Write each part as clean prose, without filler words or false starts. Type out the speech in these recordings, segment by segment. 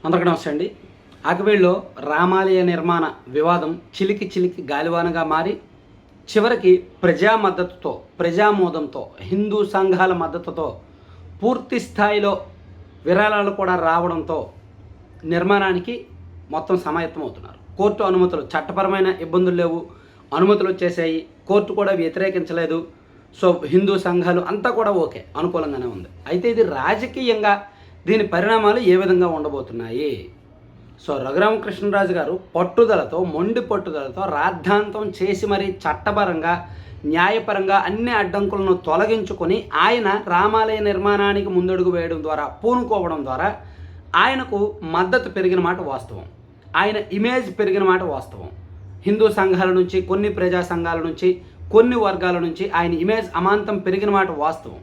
అందరికీ నమస్తే అండి. ఆకివీడులో రామాలయ నిర్మాణ వివాదం చిలికి గాలివానగా మారి చివరికి ప్రజా మద్దతుతో, ప్రజామోదంతో, హిందూ సంఘాల మద్దతుతో పూర్తి స్థాయిలో విరాళాలు కూడా రావడంతో నిర్మాణానికి మొత్తం సమాయత్తమవుతున్నారు. కోర్టు అనుమతులు, చట్టపరమైన ఇబ్బందులు లేవు, అనుమతులు వచ్చేసాయి, కోర్టు కూడా వ్యతిరేకించలేదు. సో హిందూ సంఘాలు అంతా కూడా ఓకే, అనుకూలంగానే ఉంది. అయితే ఇది రాజకీయంగా దీని పరిణామాలు ఏ విధంగా ఉండబోతున్నాయి? సో రఘురామకృష్ణరాజు గారు పట్టుదలతో, మొండి పట్టుదలతో రాద్ధాంతం చేసి మరీ చట్టపరంగా, న్యాయపరంగా అన్ని అడ్డంకులను తొలగించుకొని ఆయన రామాలయ నిర్మాణానికి ముందడుగు వేయడం ద్వారా, పూనుకోవడం ద్వారా ఆయనకు మద్దతు పెరిగిన మాట వాస్తవం. ఆయన ఇమేజ్ పెరిగిన మాట వాస్తవం. హిందూ సంఘాల నుంచి, కొన్ని ప్రజా సంఘాల నుంచి, కొన్ని వర్గాల నుంచి ఆయన ఇమేజ్ అమాంతం పెరిగిన మాట వాస్తవం.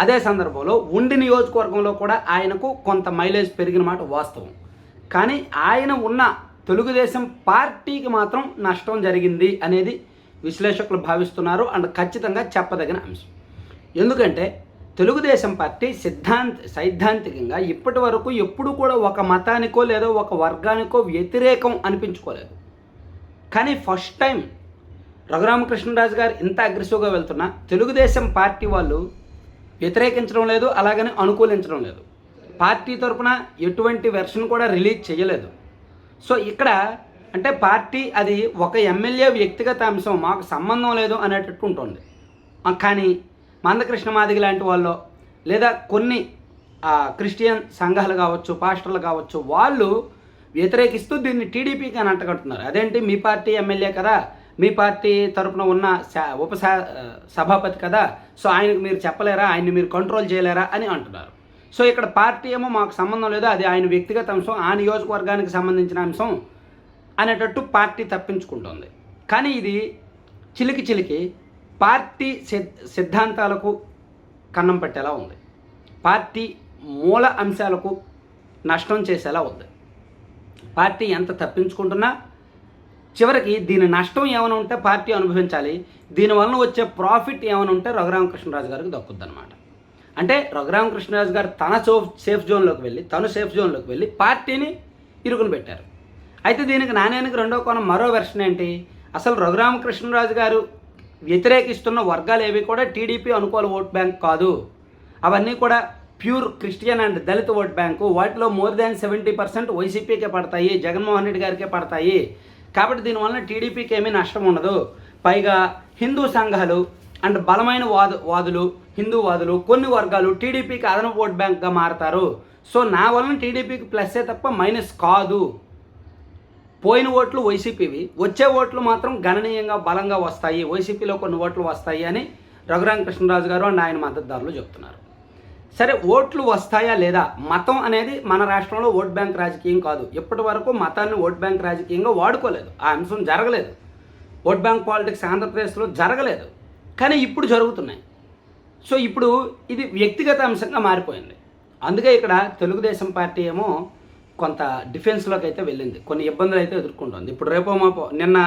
అదే సందర్భంలో ఉండి నియోజకవర్గంలో కూడా ఆయనకు కొంత మైలేజ్ పెరిగిన మాట వాస్తవం. కానీ ఆయన ఉన్న తెలుగుదేశం పార్టీకి మాత్రం నష్టం జరిగింది అనేది విశ్లేషకులు భావిస్తున్నారు. అండ్ ఖచ్చితంగా చెప్పదగిన అంశం. ఎందుకంటే తెలుగుదేశం పార్టీ సైద్ధాంతికంగా ఇప్పటి వరకు ఎప్పుడు కూడా ఒక మతానికో లేదా ఒక వర్గానికో వ్యతిరేకం అనిపించుకోలేదు. కానీ ఫస్ట్ టైం రఘురామకృష్ణరాజు గారు ఇంత అగ్రెసివ్గా వెళ్తున్నా తెలుగుదేశం పార్టీ వాళ్ళు వ్యతిరేకించడం లేదు, అలాగని అనుకూలించడం లేదు. పార్టీ తరపున ఎటువంటి వెర్షన్ కూడా రిలీజ్ చేయలేదు. సో ఇక్కడ అంటే పార్టీ అది ఒక ఎమ్మెల్యే వ్యక్తిగత అంశం, మాకు సంబంధం లేదు అనేటట్టు ఉంటుంది. కానీ మందకృష్ణ మాదిగ లాంటి వాళ్ళు లేదా కొన్ని క్రిస్టియన్ సంఘాలు కావచ్చు, పాస్టర్లు కావచ్చు, వాళ్ళు వ్యతిరేకిస్తూ దీన్ని టీడీపీకి అని అంటగంటున్నారు. అదేంటి, మీ పార్టీ ఎమ్మెల్యే కదా, మీ పార్టీ తరపున ఉన్న సభాపతి కదా, సో ఆయనకు మీరు చెప్పలేరా, ఆయన్ని మీరు కంట్రోల్ చేయలేరా అని అంటున్నారు. సో ఇక్కడ పార్టీ ఏమో మాకు సంబంధం లేదు, అది ఆయన వ్యక్తిగత అంశం, ఆ నియోజకవర్గానికి సంబంధించిన అంశం అనేటట్టు పార్టీ తప్పించుకుంటుంది. కానీ ఇది చిలికి పార్టీ సిద్ధాంతాలకు కన్నం పెట్టేలా ఉంది. పార్టీ మూల అంశాలకు నష్టం చేసేలా ఉంది. పార్టీ ఎంత తప్పించుకుంటున్నా చివరికి దీని నష్టం ఏమైనా ఉంటే పార్టీ అనుభవించాలి, దీనివలన వచ్చే ప్రాఫిట్ ఏమైనా ఉంటే రఘురామకృష్ణరాజు గారికి దక్కుద్దనమాట. అంటే రఘురామకృష్ణరాజు గారు తను సేఫ్ జోన్లోకి వెళ్ళి పార్టీని ఇరుకుని పెట్టారు. అయితే దీనికి నాణ్యానికి రెండో కోణం, మరో వెర్షన్ ఏంటి, అసలు రఘురామకృష్ణరాజు గారు వ్యతిరేకిస్తున్న వర్గాలు ఏవి కూడా టీడీపీ అనుకూల ఓట్ బ్యాంక్ కాదు, అవన్నీ కూడా ప్యూర్ క్రిస్టియన్ అండ్ దళిత ఓట్ బ్యాంకు. వాటిలో మోర్ దాన్ 70% వైసీపీకే పడతాయి, జగన్మోహన్ రెడ్డి గారికే పడతాయి. కాబట్టి దీనివల్ల టీడీపీకి ఏమీ నష్టం ఉండదు. పైగా హిందూ సంఘాలు అండ్ బలమైన వాదులు, హిందూవాదులు, కొన్ని వర్గాలు టీడీపీకి అదనపు ఓట్ బ్యాంక్గా మారతారు. సో నా వలన టీడీపీకి ప్లస్సే తప్ప మైనస్ కాదు. పోయిన ఓట్లు వైసీపీవి, వచ్చే ఓట్లు మాత్రం గణనీయంగా బలంగా వస్తాయి, వైసీపీలో కొన్ని ఓట్లు వస్తాయి అని రఘురామకృష్ణరాజు గారు అండ్ ఆయన మద్దతుదారులు చెప్తున్నారు. సరే, ఓట్లు వస్తాయా లేదా, మతం అనేది మన రాష్ట్రంలో ఓట్ బ్యాంక్ రాజకీయం కాదు. ఇప్పటి వరకు మతాన్ని ఓట్ బ్యాంక్ రాజకీయంగా వాడుకోలేదు, ఆ అంశం జరగలేదు. ఓట్ బ్యాంక్ పాలిటిక్స్ ఆంధ్రప్రదేశ్లో జరగలేదు, కానీ ఇప్పుడు జరుగుతున్నాయి. సో ఇప్పుడు ఇది వ్యక్తిగత అంశంగా మారిపోయింది. అందుకే ఇక్కడ తెలుగుదేశం పార్టీ ఏమో కొంత డిఫెన్స్లోకి అయితే వెళ్ళింది, కొన్ని ఇబ్బందులు అయితే ఎదుర్కొంటుంది. ఇప్పుడు రేపో మాపో నిన్న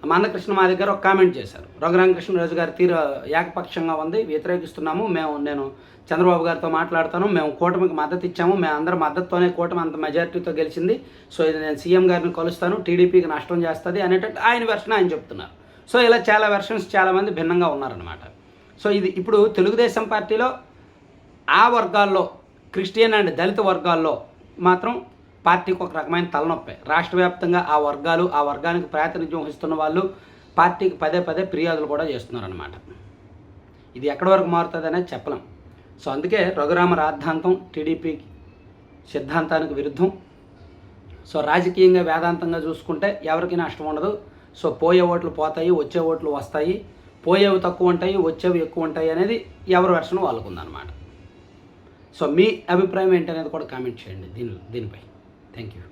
మందకృష్ణ మా దగ్గర ఒక కామెంట్ చేశారు, రఘురామకృష్ణరాజు గారి తీరు ఏకపక్షంగా ఉంది, వ్యతిరేకిస్తున్నాము, నేను చంద్రబాబు గారితో మాట్లాడతాను, మేము కూటమికి మద్దతు ఇచ్చాము, మేము అందరి మద్దతుతోనే కూటమి అంత మెజారిటీతో గెలిచింది, సో ఇది నేను సీఎం గారిని కలుస్తాను, టీడీపీకి నష్టం చేస్తుంది అనేటట్టు ఆయన వెర్షన్ ఆయన చెప్తున్నారు. సో ఇలా చాలా వెర్షన్స్ చాలామంది భిన్నంగా ఉన్నారనమాట. సో ఇది ఇప్పుడు తెలుగుదేశం పార్టీలో ఆ వర్గాల్లో, క్రిస్టియన్ అండ్ దళిత వర్గాల్లో మాత్రం పార్టీకి ఒక రకమైన తలనొప్పి. రాష్ట్ర వ్యాప్తంగా ఆ వర్గానికి ప్రాతినిధ్యం వహిస్తున్న వాళ్ళు పార్టీకి పదే ఫిర్యాదులు కూడా చేస్తున్నారనమాట. ఇది ఎక్కడి వరకు మారుతుంది అనేది చెప్పలేం. సో అందుకే రఘురామ రాద్ధాంతం టీడీపీ సిద్ధాంతానికి విరుద్ధం. సో రాజకీయంగా వేదాంతంగా చూసుకుంటే ఎవరికి నష్టం ఉండదు. సో పోయే ఓట్లు పోతాయి, వచ్చే ఓట్లు వస్తాయి, పోయేవి తక్కువ ఉంటాయి, వచ్చేవి ఎక్కువ ఉంటాయి అనేది ఎవరి వెర్షన్ వాళ్ళకు ఉందన్నమాట. సో మీ అభిప్రాయం ఏంటనేది కూడా కామెంట్ చేయండి దీనిపై. Thank you.